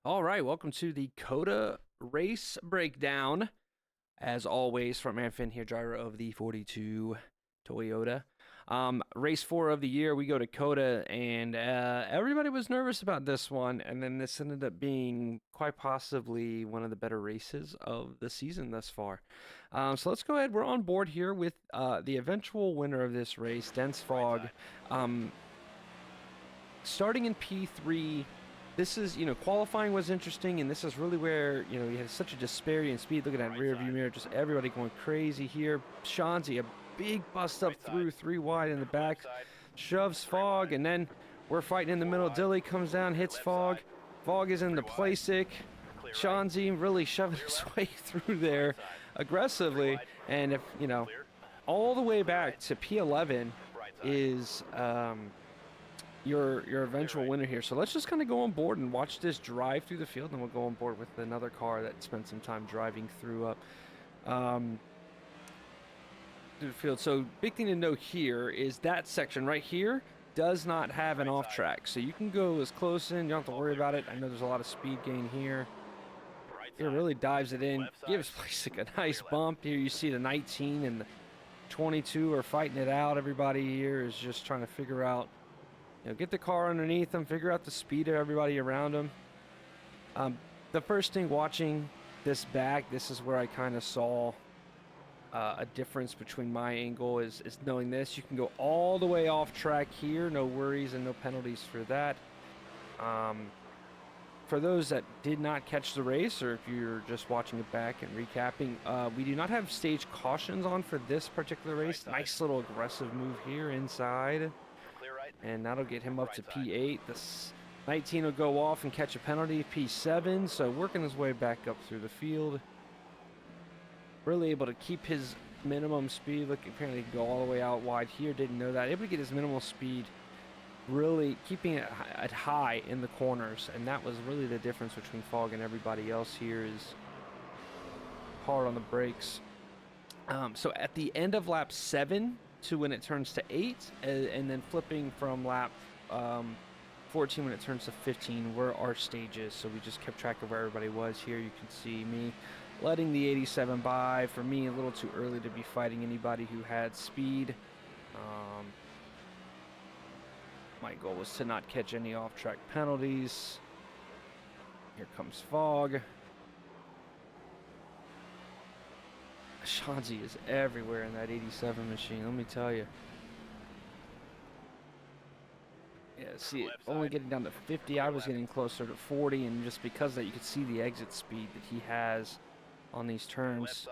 All right, welcome to the COTA race breakdown. As always, frontman Finn here, driver of the 42 Toyota. Race 4 of the year, we go to COTA, and everybody was nervous about this one, and then this ended up being quite possibly one of the better races of the season thus far. So let's go ahead. We're on board here with the eventual winner of this race, Dense Fog. Starting in P3, this is, qualifying was interesting, and this is really where, you had such a disparity in speed. Look at that rear view mirror, just everybody going crazy here. Shanzi, a big bust up through, 3 wide in the back, shoves Fog, and then we're fighting in the middle. Dilly comes down, hits Fog. Fog is in the playstick. Shanzi really shoving his way through there aggressively, and if, all the way back to P11 is, your eventual winner here. So let's just kind of go on board and watch this drive through the field, and we'll go on board with another car that spent some time driving through through the field. So big thing to note here is that section right here does not have an off track, so you can go as close in, you don't have to worry about it. I know there's a lot of speed gain here. It really dives it in, gives Plastic a nice bump. Here you see the 19 and the 22 are fighting it out. Everybody here is just trying to figure out, get the car underneath them, figure out the speed of everybody around them. The first thing watching this back, this is where I kind of saw a difference between my angle is knowing this. You can go all the way off track here, no worries and no penalties for that. For those that did not catch the race, or if you're just watching it back and recapping, we do not have stage cautions on for this particular race. Nice little aggressive move here inside. And that'll get him up to P8. This 19 will go off and catch a penalty, P7. So working his way back up through the field. Really able to keep his minimum speed. Look, apparently he can go all the way out wide here. Didn't know that. Able to get his minimal speed. Really keeping it at high in the corners. And that was really the difference between Fog and everybody else here, is hard on the brakes. So at the end of lap 7, to when it turns to 8, and then flipping from lap 14 when it turns to 15 were our stages. So we just kept track of where everybody was. Here you can see me letting the 87 by. For me, a little too early to be fighting anybody who had speed. My goal was to not catch any off-track penalties. Here comes Fog. Shanzi is everywhere in that 87 machine, let me tell you. Yeah, see it only getting down to 50. I was getting closer to 40, and just because of that, you could see the exit speed that he has on these turns.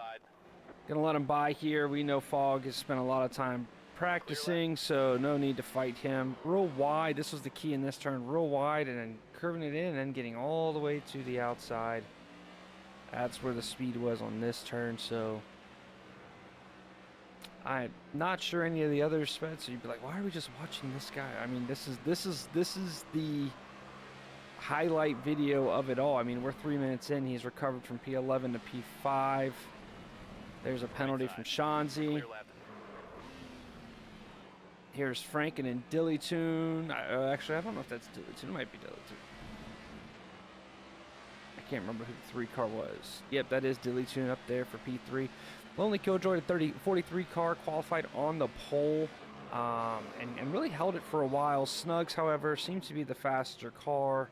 Gonna let him by here. We know Fog has spent a lot of time practicing, so no need to fight him. Real wide, this was the key in this turn. Real wide, and then curving it in, and then getting all the way to the outside. That's where the speed was on this turn, so I'm not sure any of the others sped, so you'd be like, why are we just watching this guy? I mean, this is the highlight video of it all. I mean, we're 3 minutes in. He's recovered from P11 to P5. There's a penalty from Shanzi. Here's Franken and Dilly Tune. Actually, I don't know if that's Dilly Tune. It might be Dilly Tune. I can't remember who the 3 car was. Yep, that is Dilly Tune up there for P3. Lonely Killjoy, the 43 car, qualified on the pole, and really held it for a while. Snugs, however, seems to be the faster car,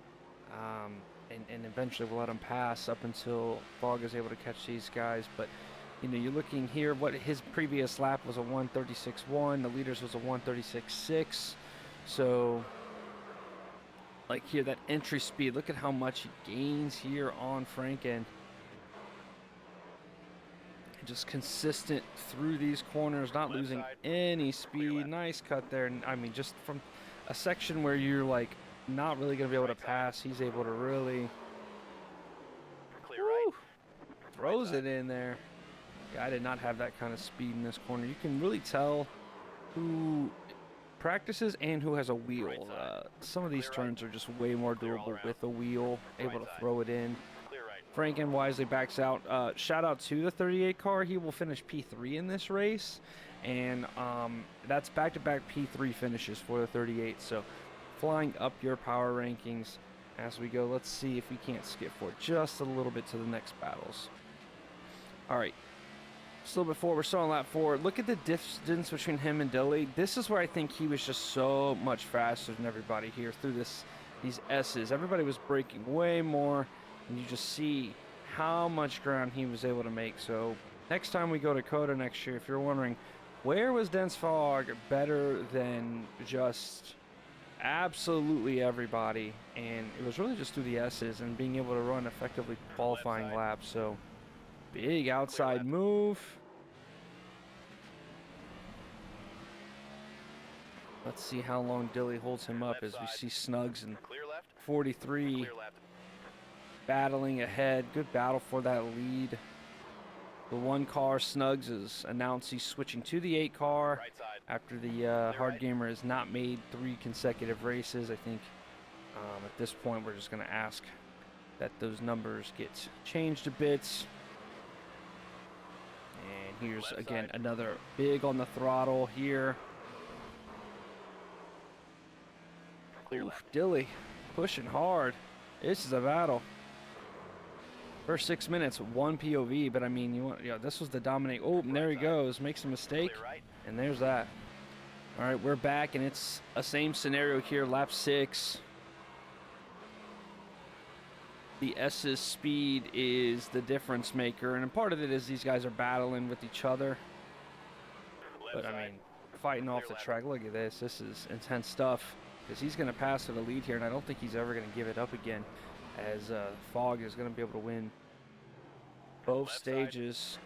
and eventually will let him pass up until Fog is able to catch these guys. But, you're looking here, what his previous lap was a 1:36.1, the leaders was a 1:36.6. So, like here, that entry speed, look at how much he gains here on Franken. Just consistent through these corners, not losing any speed. Nice cut there. And I mean, just from a section where you're like not really going to be able to pass, he's able to really throws it in there. Yeah, I did not have that kind of speed in this corner. You can really tell who practices and who has a wheel. Some of these turns are just way more doable with a wheel, able to throw it in. Franken wisely backs out. Shout out to the 38 car. He will finish P3 in this race. And that's back-to-back P3 finishes for the 38. So flying up your power rankings. as we go. Let's see if we can't skip forward just a little bit to the next battles. All right. So before we're still on lap 4, look at the distance between him and Dilly. This is where I think he was just so much faster than everybody here through these S's. Everybody was braking way more, and you just see how much ground he was able to make. So next time we go to COTA next year, if you're wondering, where was Dense Fog better than just absolutely everybody? And it was really just through the S's and being able to run effectively qualifying laps. So big outside move. Let's see how long Dilly holds him up as we see Snugs and 43 battling ahead. Good battle for that lead. The 1 car, Snugs, has announced he's switching to the 8 car after the hard gamer has not made 3 consecutive races. I think at this point we're just going to ask that those numbers get changed a bit. And here's again another big on the throttle here. Oof, Dilly pushing hard. This is a battle. First 6 minutes, 1 POV, but I mean, this was the dominate. Oh, and there he goes, makes a mistake, and there's that. All right, we're back, and it's a same scenario here, lap 6. The S's speed is the difference maker, and part of it is these guys are battling with each other. But I mean, fighting off the track, look at this. This is intense stuff, because he's going to pass for the lead here, and I don't think he's ever going to give it up again, as Fog is going to be able to win both stages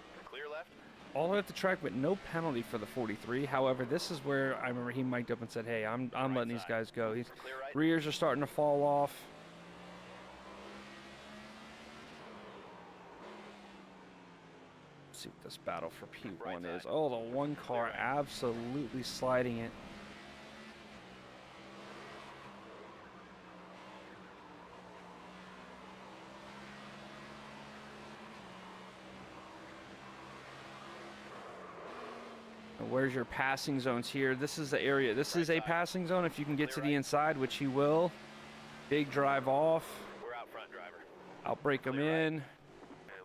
all the way up the track with no penalty for the 43. However, this is where I remember he mic'd up and said, hey, I'm letting these guys go. Rears are starting to fall off. Let's see what this battle for P1 is. Oh, the 1 car absolutely sliding it. Where's your passing zones here? This is the area. This is a passing zone if you can get to the inside, which he will. Big drive off. We're out front, driver. Outbreak him in.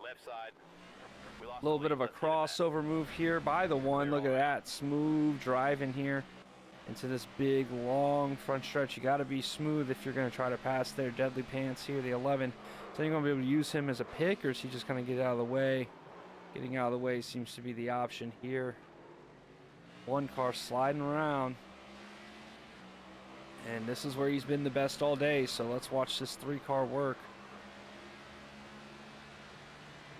Left side. A little bit of a crossover move here by the 1. Look at that. Smooth drive in here into this big, long front stretch. You got to be smooth if you're going to try to pass there. Deadly Pants here, the 11. So you're going to be able to use him as a pick, or is he just going to get out of the way? Getting out of the way seems to be the option here. 1 car sliding around, and this is where he's been the best all day, so let's watch this 3 car work.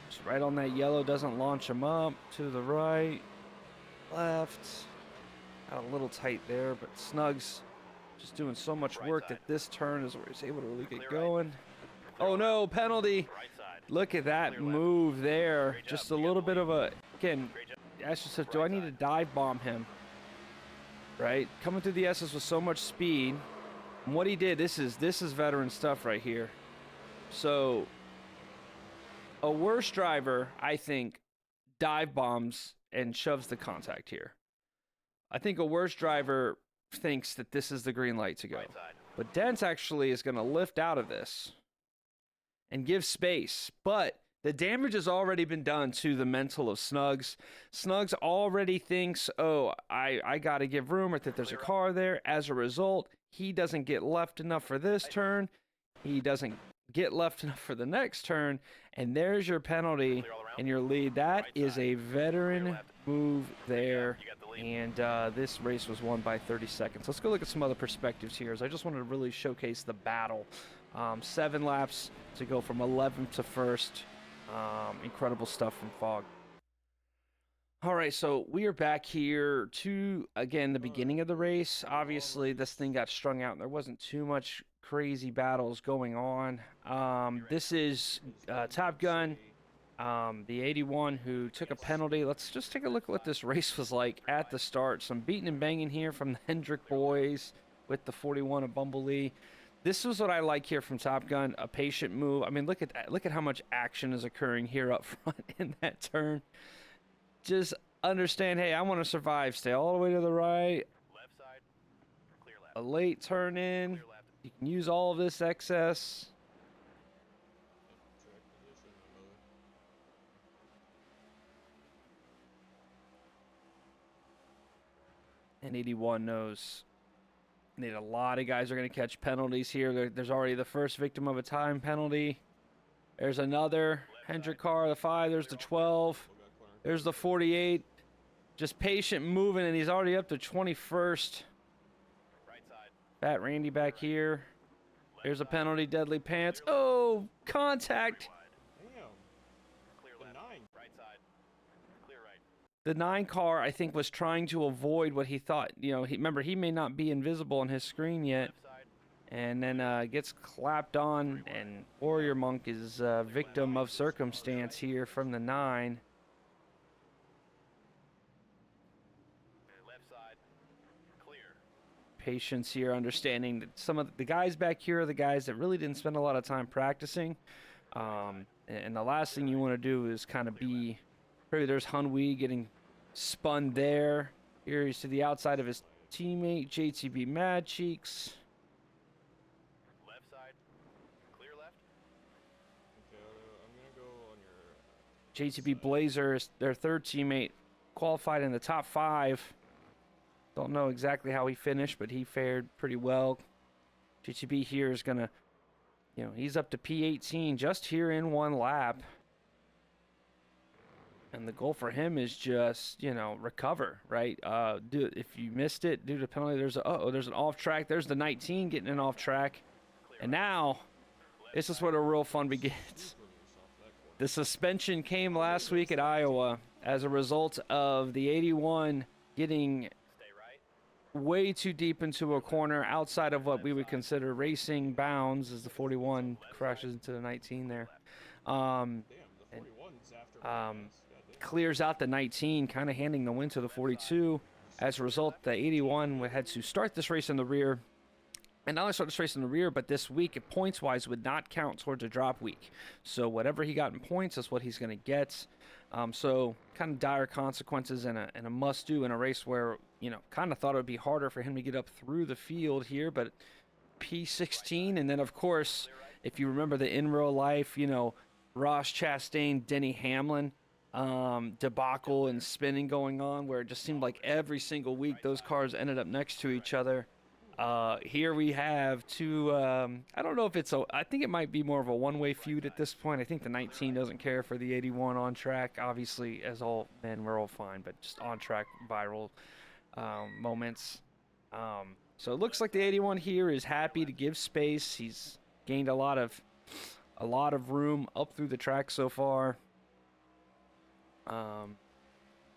Just right on that yellow, doesn't launch him up. To the right, left, got a little tight there, but Snugs just doing so much work that this turn is where he's able to really get going. Oh no, penalty. Look at that move there. Just a little bit of a, again, ask yourself, do I need to dive bomb him? Right? Coming through the S's with so much speed. And what he did, this is veteran stuff right here. So a worse driver, I think, dive bombs and shoves the contact here. I think a worse driver thinks that this is the green light to go. But Dents actually is going to lift out of this and give space. But the damage has already been done to the mental of Snugs. Snugs already thinks, oh, I got to give room, or that there's a car there. As a result, he doesn't get left enough for this turn. He doesn't get left enough for the next turn. And there's your penalty and your lead. That is a veteran move there. And this race was won by 30 seconds. Let's go look at some other perspectives here, as I just wanted to really showcase the battle. 7 laps to go from 11th to 1st. Incredible stuff from Fog. All right, so we are back here to, again, the beginning of the race. Obviously, this thing got strung out, and there wasn't too much crazy battles going on. This is Top Gun, the 81, who took a penalty. Let's just take a look at what this race was like at the start. Some beating and banging here from the Hendrick boys with the 41 of Bumblebee. This is what I like here from Top Gun, a patient move. I mean, look at how much action is occurring here up front in that turn. Just understand, hey, I want to survive. Stay all the way to the right. Left side. Clear left. A late turn in. Clear left. You can use all of this excess. Track position, my brother. And 81 knows. Need a lot of guys are going to catch penalties here. There's already the first victim of a time penalty. There's another. Hendrick car, the 5. There's the 12. Full got corner. There's the 48. Just patient moving, and he's already up to 21st. Right side. Fat Randy back here. There's a penalty, deadly pants. Oh, contact. Damn. Clear The left. 9. Right side. Clear right. The 9 car, I think, was trying to avoid what he thought. You know, remember, he may not be invisible on his screen yet. Left side. And then gets clapped on, and Warrior Monk is a victim of circumstance here from the 9. Left side. Clear. Patience here, understanding that some of the guys back here are the guys that really didn't spend a lot of time practicing. And the last thing you want to do is kind of be... Maybe there's Hunwee getting spun there. Here he's to the outside of his teammate, JTB Mad Cheeks. Left side. Clear left. Okay, I'm gonna go on your. JTB Blazer is their 3rd teammate, qualified in the top 5. Don't know exactly how he finished, but he fared pretty well. JTB here is gonna, you know, he's up to P18 just here in 1 lap. And the goal for him is just, you know, recover, right? If you missed it due to penalty, there's an off track. There's the 19 getting an off track. And now, this is where the real fun begins. Super loose off that corner. The suspension came last week at Iowa as a result of the 81 getting Stay right. way too deep into a corner outside of what we would consider racing bounds as the 41 crashes into the 19 there. Damn, the 41's after my pass. Goddamn. Clears out the 19, kind of handing the win to the 42. As a result, the 81 had to start this race in the rear. And not only start this race in the rear, but this week, points-wise, would not count towards a drop week. So whatever he got in points is what he's going to get. So kind of dire consequences and a must-do in a race where, you know, kind of thought it would be harder for him to get up through the field here. But P16, and then, of course, if you remember the in real life, you know, Ross Chastain, Denny Hamlin debacle and spinning going on, where it just seemed like every single week those cars ended up next to each other. Here we have two, I don't know if I think it might be more of a one-way feud at this point. I think the 19 doesn't care for the 81 on track. Obviously, as all men, we're all fine, but just on track viral moments. So it looks like the 81 here is happy to give space. He's gained a lot of room up through the track so far.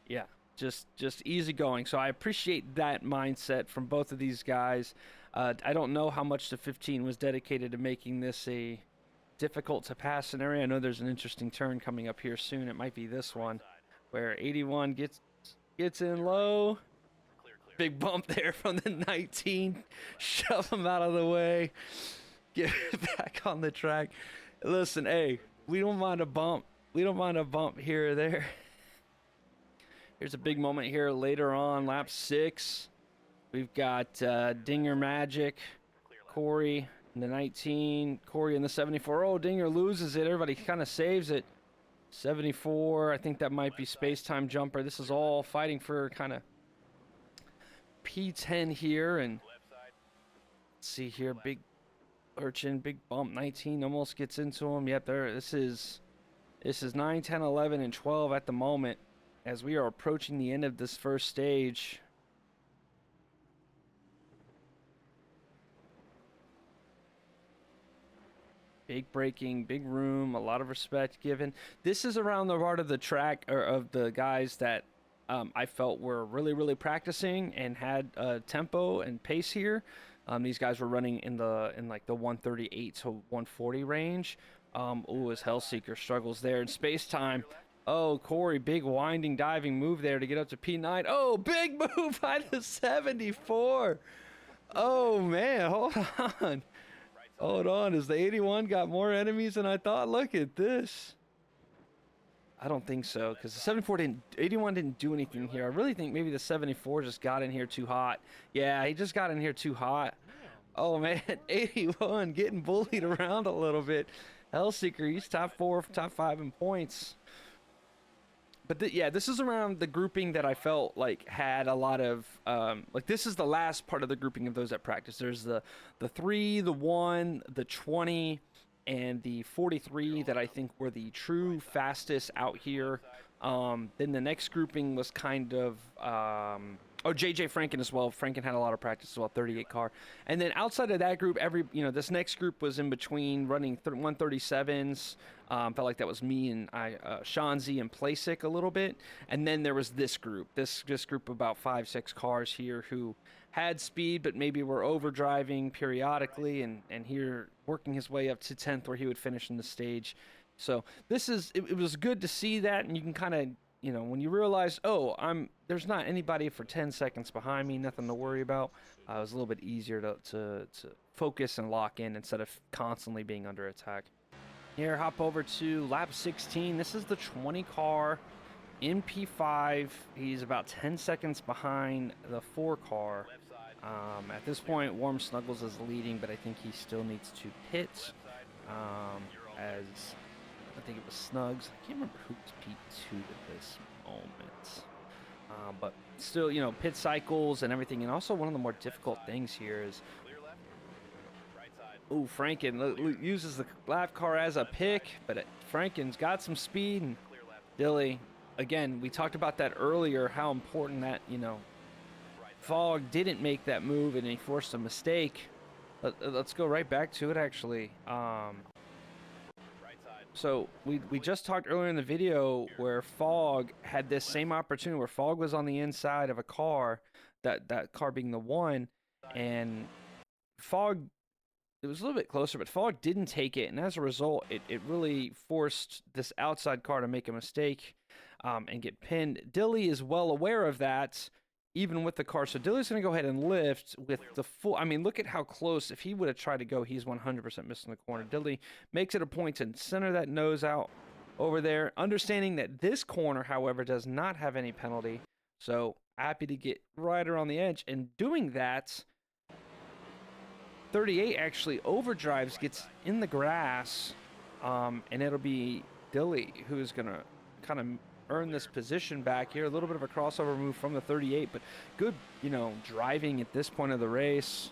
Yeah, just easy going. So I appreciate that mindset from both of these guys. I don't know how much the 15 was dedicated to making this a difficult to pass scenario. I know there's an interesting turn coming up here soon. It might be this one where 81 gets in low. Big bump there from the 19. Shove him out of the way. Get back on the track. Listen, hey, we don't mind a bump. We don't mind a bump here or there. Here's a big moment here later on, lap 6. We've got Dinger Magic, Corey in the 19, Corey in the 74. Oh, Dinger loses it. Everybody kind of saves it. 74, I think that might be Space-Time Jumper. This is all fighting for kind of P10 here. And let's see here, big urchin, big bump. 19 almost gets into him. Yep, there. This is 9, 10, 11, and 12 at the moment as we are approaching the end of this first stage. Big braking, big room, a lot of respect given. This is around the part of the track, or of the guys that I felt were really practicing and had tempo and pace here. These guys were running in like the 138 to 140 range. Ooh, as Hellseeker struggles there in space-time. Oh, Corey, big winding diving move there to get up to P9. Oh, big move by the 74. Oh, man, hold on. Hold on, has the 81 got more enemies than I thought? Look at this. I don't think so, because the 81 didn't do anything here. I really think maybe the 74 just got in here too hot. Yeah, he just got in here too hot. Oh man, 81, getting bullied around a little bit. Hellseeker, he's top 4, top 5 in points. But yeah, this is around the grouping that I felt like had a lot of like this is the last part of the grouping of those at practice. There's the 3, the 1, the 20, and the 43 that I think were the true fastest out here. Then the next grouping was kind of oh, JJ Franken as well. Franken had a lot of practice as well, 38 car. And then outside of that group, this next group was in between running 137s. Felt like that was me and Shanzi and Playsick a little bit. And then there was this group, this group of about 5-6 cars here who had speed, but maybe were overdriving periodically, and here working his way up to 10th where he would finish in the stage. So it was good to see that, and you can kind of, when you realize, oh, there's not anybody for 10 seconds behind me, nothing to worry about. It was a little bit easier to focus and lock in instead of constantly being under attack. Here, hop over to lap 16. This is the 20 car in P5. He's about 10 seconds behind the 4 car. At this point, Warm Snuggles is leading, but I think he still needs to pit. As I think it was Snugs. I can't remember who was P2 at this moment. But still, pit cycles and everything. And also one of the more difficult things here is, ooh, Franken uses the lap car as a pick, but Franken's got some speed. And Dilly, again, we talked about that earlier, how important that, Fog didn't make that move and he forced a mistake. Let's go right back to it, actually. So we just talked earlier in the video where Fog had this same opportunity where Fog was on the inside of a car, that car being the 1, and Fog, it was a little bit closer, but Fog didn't take it, and as a result, it really forced this outside car to make a mistake and get pinned. Dilly is well aware of that, even with the car. So Dilly's going to go ahead and lift with the full. I mean, look at how close. If he would have tried to go, he's 100% missing the corner. Dilly makes it a point to center that nose out over there, understanding that this corner, however, does not have any penalty. So happy to get right around the edge. And doing that, 38 actually overdrives, gets in the grass, and it'll be Dilly who's going to kind of earn this position back here. A little bit of a crossover move from the 38, but good, driving at this point of the race.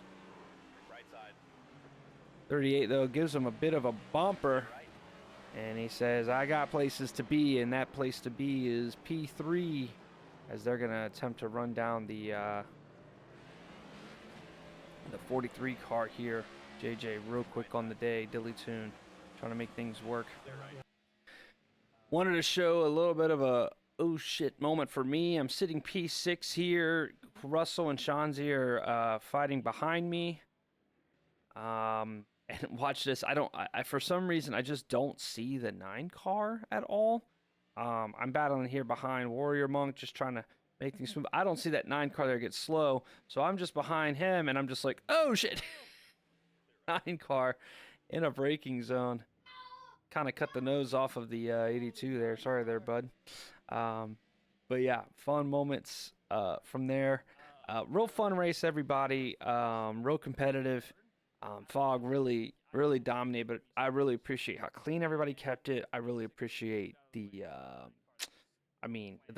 38, though, gives him a bit of a bumper, and he says, I got places to be, and that place to be is P3, as they're going to attempt to run down the 43 car here. JJ real quick on the day. Dilly Toon trying to make things work. Wanted to show a little bit of a oh shit moment for me. I'm sitting P6 here. Russell and Shanzi are fighting behind me. And watch this. I for some reason I just don't see the 9 car at all. I'm battling here behind Warrior Monk, just trying to make things smooth. I don't see that 9 car there get slow, so I'm just behind him, and I'm just like, oh shit. 9 car in a braking zone. Kind of cut the nose off of the 82 there. Sorry there, bud. But yeah, fun moments from there. Real fun race, everybody. Real competitive. Fog really dominated, but I really appreciate how clean everybody kept it. I really appreciate the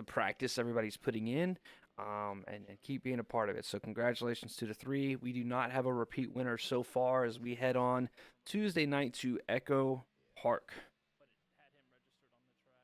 practice everybody's putting in, and keep being a part of it. So congratulations to the 3. We do not have a repeat winner so far as we head on Tuesday night to Echo Park.